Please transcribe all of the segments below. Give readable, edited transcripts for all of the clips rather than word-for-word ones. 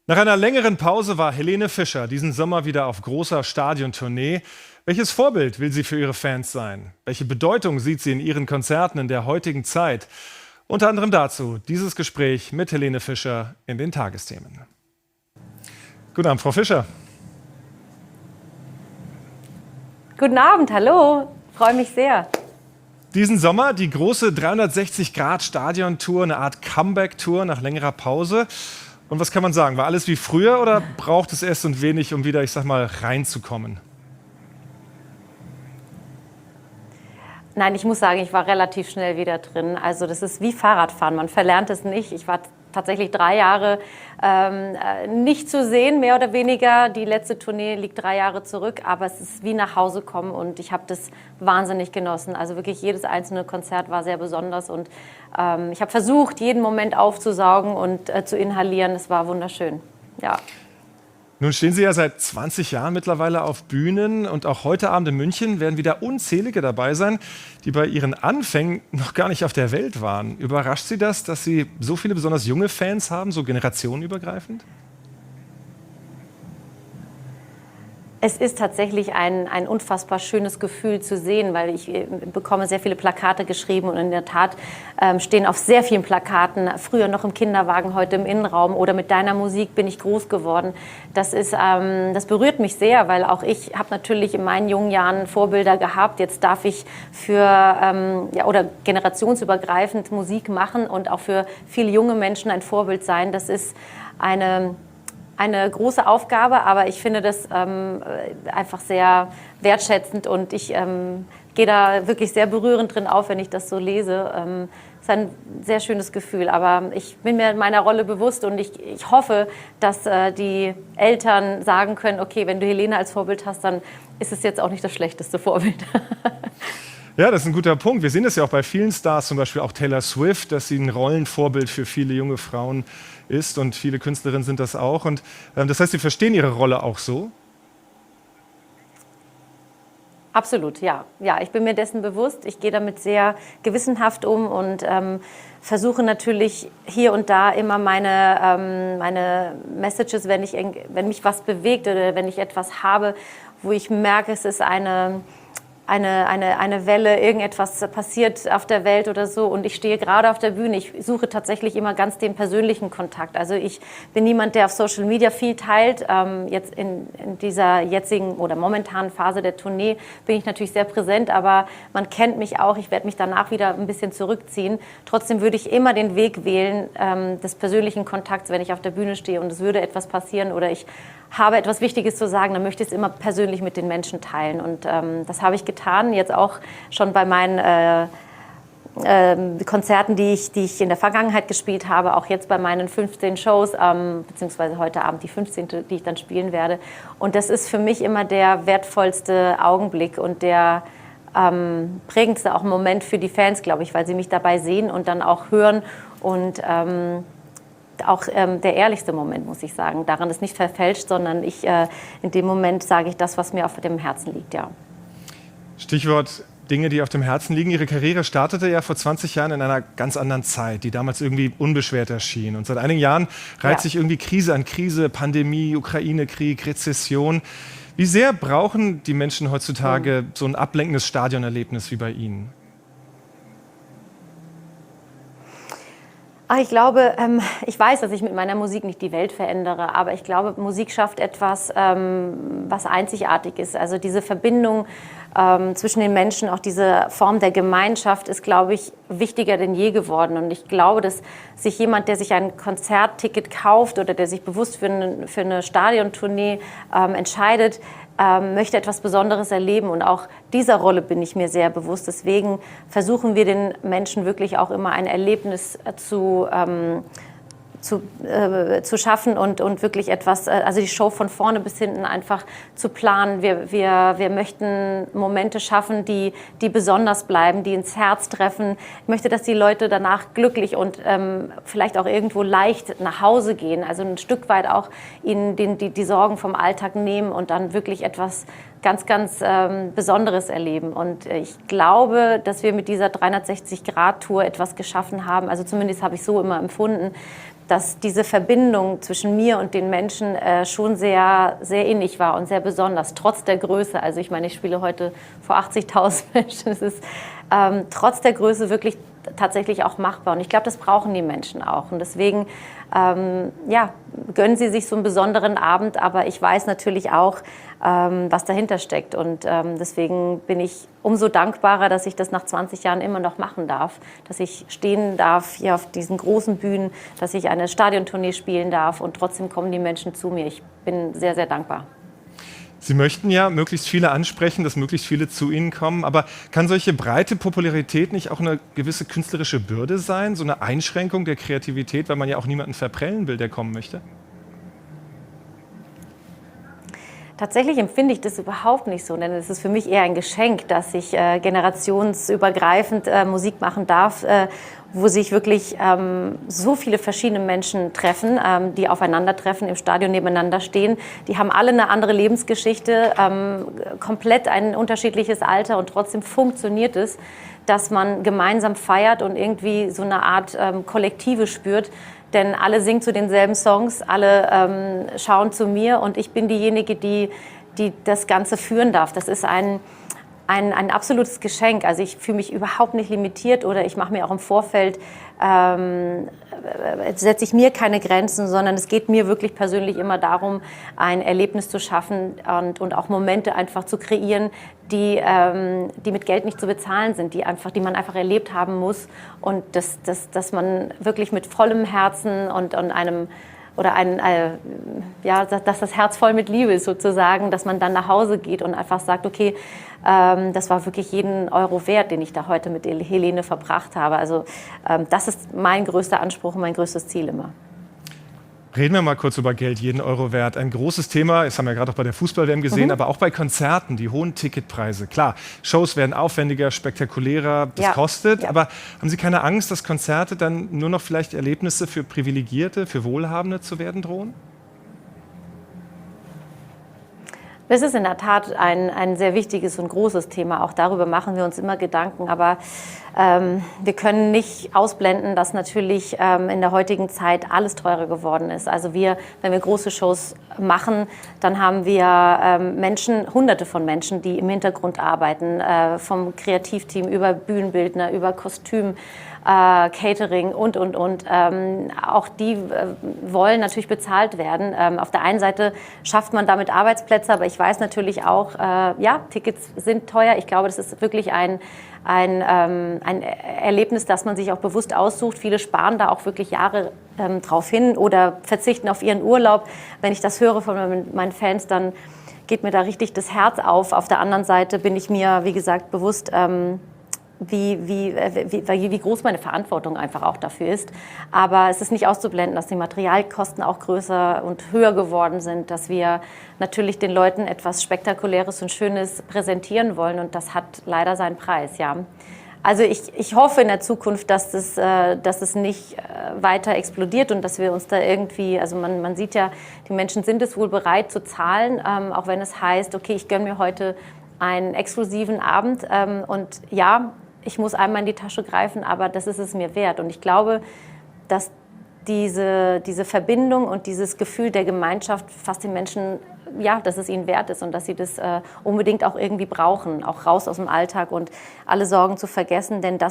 Nach einer längeren Pause war Helene Fischer diesen Sommer wieder auf großer Stadiontournee. Welches Vorbild will sie für ihre Fans sein? Welche Bedeutung sieht sie in ihren Konzerten in der heutigen Zeit? Unter anderem dazu dieses Gespräch mit Helene Fischer in den Tagesthemen. Guten Abend, Frau Fischer. Guten Abend, hallo. Freue mich sehr. Diesen Sommer die große 360-Grad-Stadion-Tour, eine Art Comeback-Tour nach längerer Pause. Und was kann man sagen? War alles wie früher oder braucht es erst und wenig, um wieder, ich sag mal, reinzukommen? Nein, ich muss sagen, ich war relativ schnell wieder drin. Also das ist wie Fahrradfahren, man verlernt es nicht. Ich war tatsächlich 3 Jahre nicht zu sehen, mehr oder weniger. Die letzte Tournee liegt 3 Jahre zurück, aber es ist wie nach Hause kommen und ich habe das wahnsinnig genossen. Also wirklich jedes einzelne Konzert war sehr besonders und ich habe versucht, jeden Moment aufzusaugen und zu inhalieren. Es war wunderschön, ja. Nun stehen Sie ja seit 20 Jahren mittlerweile auf Bühnen und auch heute Abend in München werden wieder unzählige dabei sein, die bei ihren Anfängen noch gar nicht auf der Welt waren. Überrascht Sie das, dass Sie so viele besonders junge Fans haben, so generationenübergreifend? Es ist tatsächlich ein unfassbar schönes Gefühl zu sehen, weil ich bekomme sehr viele Plakate geschrieben und in der Tat stehen auf sehr vielen Plakaten, früher noch im Kinderwagen, heute im Innenraum oder mit deiner Musik bin ich groß geworden. Das berührt mich sehr, weil auch ich habe natürlich in meinen jungen Jahren Vorbilder gehabt. Jetzt darf ich oder generationsübergreifend Musik machen und auch für viele junge Menschen ein Vorbild sein. Das ist eine große Aufgabe, aber ich finde das einfach sehr wertschätzend und ich gehe da wirklich sehr berührend drin auf, wenn ich das so lese. Es ist ein sehr schönes Gefühl, aber ich bin mir meiner Rolle bewusst und ich hoffe, dass die Eltern sagen können, okay, wenn du Helene als Vorbild hast, dann ist es jetzt auch nicht das schlechteste Vorbild. Ja, das ist ein guter Punkt. Wir sehen das ja auch bei vielen Stars, zum Beispiel auch Taylor Swift, dass sie ein Rollenvorbild für viele junge Frauen ist und viele Künstlerinnen sind das auch. Und das heißt, Sie verstehen Ihre Rolle auch so? Absolut, ja. Ja, ich bin mir dessen bewusst. Ich gehe damit sehr gewissenhaft um und versuche natürlich hier und da immer meine Messages, wenn mich was bewegt oder wenn ich etwas habe, wo ich merke, es ist eine Welle, irgendetwas passiert auf der Welt oder so und ich stehe gerade auf der Bühne. Ich suche tatsächlich immer ganz den persönlichen Kontakt. Also ich bin niemand, der auf Social Media viel teilt. Jetzt in dieser jetzigen oder momentanen Phase der Tournee bin ich natürlich sehr präsent, aber man kennt mich auch. Ich werde mich danach wieder ein bisschen zurückziehen. Trotzdem würde ich immer den Weg wählen des persönlichen Kontakts, wenn ich auf der Bühne stehe und es würde etwas passieren oder ich habe etwas Wichtiges zu sagen, dann möchte ich es immer persönlich mit den Menschen teilen. Und das habe ich getan, jetzt auch schon bei meinen Konzerten, die ich in der Vergangenheit gespielt habe, auch jetzt bei meinen 15 Shows, beziehungsweise heute Abend die 15., die ich dann spielen werde. Und das ist für mich immer der wertvollste Augenblick und der prägendste auch Moment für die Fans, glaube ich, weil sie mich dabei sehen und dann auch hören und auch der ehrlichste Moment, muss ich sagen. Daran ist nicht verfälscht, sondern in dem Moment sage ich das, was mir auf dem Herzen liegt, ja. Stichwort Dinge, die auf dem Herzen liegen. Ihre Karriere startete ja vor 20 Jahren in einer ganz anderen Zeit, die damals irgendwie unbeschwert erschien. Und seit einigen Jahren reiht sich irgendwie Krise an Krise, Pandemie, Ukraine-Krieg, Rezession. Wie sehr brauchen die Menschen heutzutage so ein ablenkendes Stadionerlebnis wie bei Ihnen? Ich glaube, ich weiß, dass ich mit meiner Musik nicht die Welt verändere, aber ich glaube, Musik schafft etwas, was einzigartig ist. Also diese Verbindung zwischen den Menschen, auch diese Form der Gemeinschaft ist, glaube ich, wichtiger denn je geworden. Und ich glaube, dass sich jemand, der sich ein Konzertticket kauft oder der sich bewusst für eine Stadiontournee entscheidet, möchte etwas Besonderes erleben und auch dieser Rolle bin ich mir sehr bewusst. Deswegen versuchen wir den Menschen wirklich auch immer ein Erlebnis zu schaffen und wirklich etwas, also die Show von vorne bis hinten einfach zu planen. Wir möchten Momente schaffen, die besonders bleiben, die ins Herz treffen. Ich möchte, dass die Leute danach glücklich und vielleicht auch irgendwo leicht nach Hause gehen, also ein Stück weit auch ihnen die Sorgen vom Alltag nehmen und dann wirklich etwas ganz, ganz Besonderes erleben. Und ich glaube, dass wir mit dieser 360-Grad-Tour etwas geschaffen haben, also zumindest habe ich so immer empfunden, dass diese Verbindung zwischen mir und den Menschen schon sehr, sehr innig war und sehr besonders, trotz der Größe. Also ich meine, ich spiele heute vor 80.000 Menschen. Es ist trotz der Größe wirklich tatsächlich auch machbar. Und ich glaube, das brauchen die Menschen auch. Und deswegen gönnen sie sich so einen besonderen Abend. Aber ich weiß natürlich auch, was dahinter steckt. Und deswegen bin ich umso dankbarer, dass ich das nach 20 Jahren immer noch machen darf. Dass ich stehen darf hier auf diesen großen Bühnen, dass ich eine Stadiontournee spielen darf. Und trotzdem kommen die Menschen zu mir. Ich bin sehr, sehr dankbar. Sie möchten ja möglichst viele ansprechen, dass möglichst viele zu Ihnen kommen. Aber kann solche breite Popularität nicht auch eine gewisse künstlerische Bürde sein? So eine Einschränkung der Kreativität, weil man ja auch niemanden verprellen will, der kommen möchte? Tatsächlich empfinde ich das überhaupt nicht so, denn es ist für mich eher ein Geschenk, dass ich generationsübergreifend Musik machen darf, wo sich wirklich so viele verschiedene Menschen treffen, die aufeinandertreffen, im Stadion nebeneinander stehen. Die haben alle eine andere Lebensgeschichte, komplett ein unterschiedliches Alter und trotzdem funktioniert es, dass man gemeinsam feiert und irgendwie so eine Art Kollektive spürt. Denn alle singen zu denselben Songs, alle schauen zu mir und ich bin diejenige, die das Ganze führen darf. Das ist ein absolutes Geschenk. Also ich fühle mich überhaupt nicht limitiert oder ich mache mir auch im Vorfeld, setze ich mir keine Grenzen, sondern es geht mir wirklich persönlich immer darum, ein Erlebnis zu schaffen und auch Momente einfach zu kreieren, die mit Geld nicht zu bezahlen sind, die man einfach erlebt haben muss und dass man wirklich mit vollem Herzen und einem dass das Herz voll mit Liebe ist sozusagen, dass man dann nach Hause geht und einfach sagt, okay, das war wirklich jeden Euro wert, den ich da heute mit Helene verbracht habe. Also das ist mein größter Anspruch und mein größtes Ziel immer. Reden wir mal kurz über Geld, jeden Euro wert. Ein großes Thema, das haben wir gerade auch bei der Fußball-WM gesehen, aber auch bei Konzerten, die hohen Ticketpreise. Klar, Shows werden aufwendiger, spektakulärer, das kostet. Ja. Aber haben Sie keine Angst, dass Konzerte dann nur noch vielleicht Erlebnisse für Privilegierte, für Wohlhabende zu werden drohen? Das ist in der Tat ein sehr wichtiges und großes Thema. Auch darüber machen wir uns immer Gedanken. Aber wir können nicht ausblenden, dass natürlich in der heutigen Zeit alles teurer geworden ist. Also wenn wir große Shows machen, dann haben wir Hunderte von Menschen, die im Hintergrund arbeiten, vom Kreativteam über Bühnenbildner, über Kostüm, Catering und. Auch die wollen natürlich bezahlt werden. Auf der einen Seite schafft man damit Arbeitsplätze, aber ich weiß natürlich auch, Tickets sind teuer. Ich glaube, das ist wirklich ein Erlebnis, das man sich auch bewusst aussucht. Viele sparen da auch wirklich Jahre drauf hin oder verzichten auf ihren Urlaub. Wenn ich das höre von meinen Fans, dann geht mir da richtig das Herz auf. Auf der anderen Seite bin ich mir, wie gesagt, bewusst, wie groß meine Verantwortung einfach auch dafür ist. Aber es ist nicht auszublenden, dass die Materialkosten auch größer und höher geworden sind, dass wir natürlich den Leuten etwas Spektakuläres und Schönes präsentieren wollen und das hat leider seinen Preis, ja. Also ich hoffe in der Zukunft, dass es nicht weiter explodiert und dass wir uns da irgendwie, also man sieht ja, die Menschen sind es wohl bereit zu zahlen, auch wenn es heißt, okay, ich gönne mir heute einen exklusiven Abend und ja, ich muss einmal in die Tasche greifen, aber das ist es mir wert. Und ich glaube, dass diese Verbindung und dieses Gefühl der Gemeinschaft fast den Menschen, ja, dass es ihnen wert ist und dass sie das unbedingt auch irgendwie brauchen, auch raus aus dem Alltag und alle Sorgen zu vergessen, denn da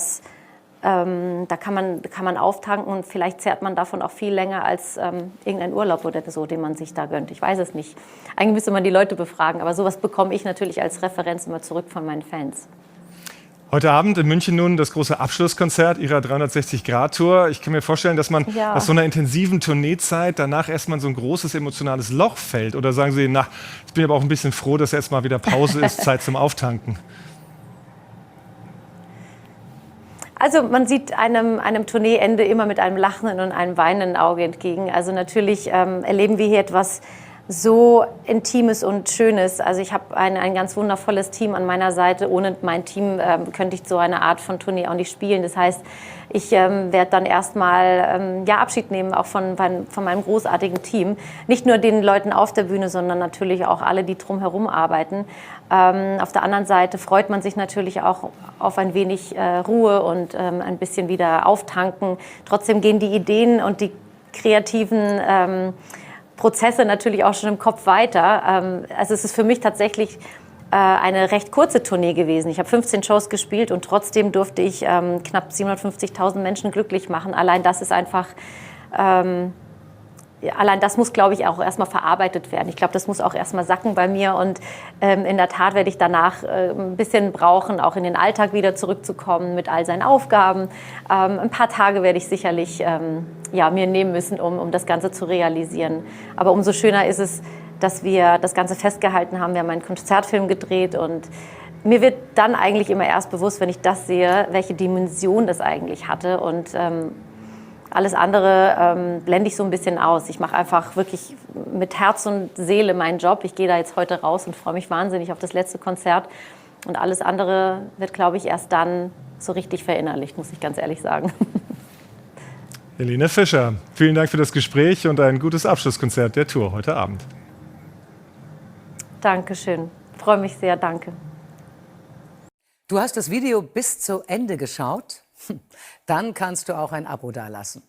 kann man auftanken und vielleicht zehrt man davon auch viel länger als irgendein Urlaub oder so, den man sich da gönnt. Ich weiß es nicht. Eigentlich müsste man die Leute befragen, aber sowas bekomme ich natürlich als Referenz immer zurück von meinen Fans. Heute Abend in München nun das große Abschlusskonzert Ihrer 360-Grad-Tour. Ich kann mir vorstellen, dass man nach so einer intensiven Tourneezeit danach erstmal in so ein großes emotionales Loch fällt. Oder sagen Sie, ich bin aber auch ein bisschen froh, dass jetzt mal wieder Pause ist, Zeit zum Auftanken. Also man sieht einem Tourneeende immer mit einem lachenden und einem weinenden Auge entgegen. Also natürlich erleben wir hier etwas so Intimes und Schönes. Also ich habe ein ganz wundervolles Team an meiner Seite. Ohne mein Team könnte ich so eine Art von Tournee auch nicht spielen. Das heißt, ich werde dann erstmal Abschied nehmen, auch von meinem großartigen Team. Nicht nur den Leuten auf der Bühne, sondern natürlich auch alle, die drumherum arbeiten. Auf der anderen Seite freut man sich natürlich auch auf ein wenig Ruhe und ein bisschen wieder auftanken. Trotzdem gehen die Ideen und die kreativen Prozesse natürlich auch schon im Kopf weiter. Also es ist für mich tatsächlich eine recht kurze Tournee gewesen. Ich habe 15 Shows gespielt und trotzdem durfte ich knapp 750.000 Menschen glücklich machen. Allein das ist einfach, allein das muss, glaube ich, auch erstmal verarbeitet werden. Ich glaube, das muss auch erstmal sacken bei mir und in der Tat werde ich danach ein bisschen brauchen, auch in den Alltag wieder zurückzukommen mit all seinen Aufgaben. Ein paar Tage werde ich sicherlich mir nehmen müssen, um das Ganze zu realisieren. Aber umso schöner ist es, dass wir das Ganze festgehalten haben. Wir haben einen Konzertfilm gedreht und mir wird dann eigentlich immer erst bewusst, wenn ich das sehe, welche Dimension das eigentlich hatte und alles andere blende ich so ein bisschen aus. Ich mache einfach wirklich mit Herz und Seele meinen Job. Ich gehe da jetzt heute raus und freue mich wahnsinnig auf das letzte Konzert. Und alles andere wird, glaube ich, erst dann so richtig verinnerlicht, muss ich ganz ehrlich sagen. Helene Fischer, vielen Dank für das Gespräch und ein gutes Abschlusskonzert der Tour heute Abend. Dankeschön. Freue mich sehr. Danke. Du hast das Video bis zu Ende geschaut? Dann kannst du auch ein Abo dalassen.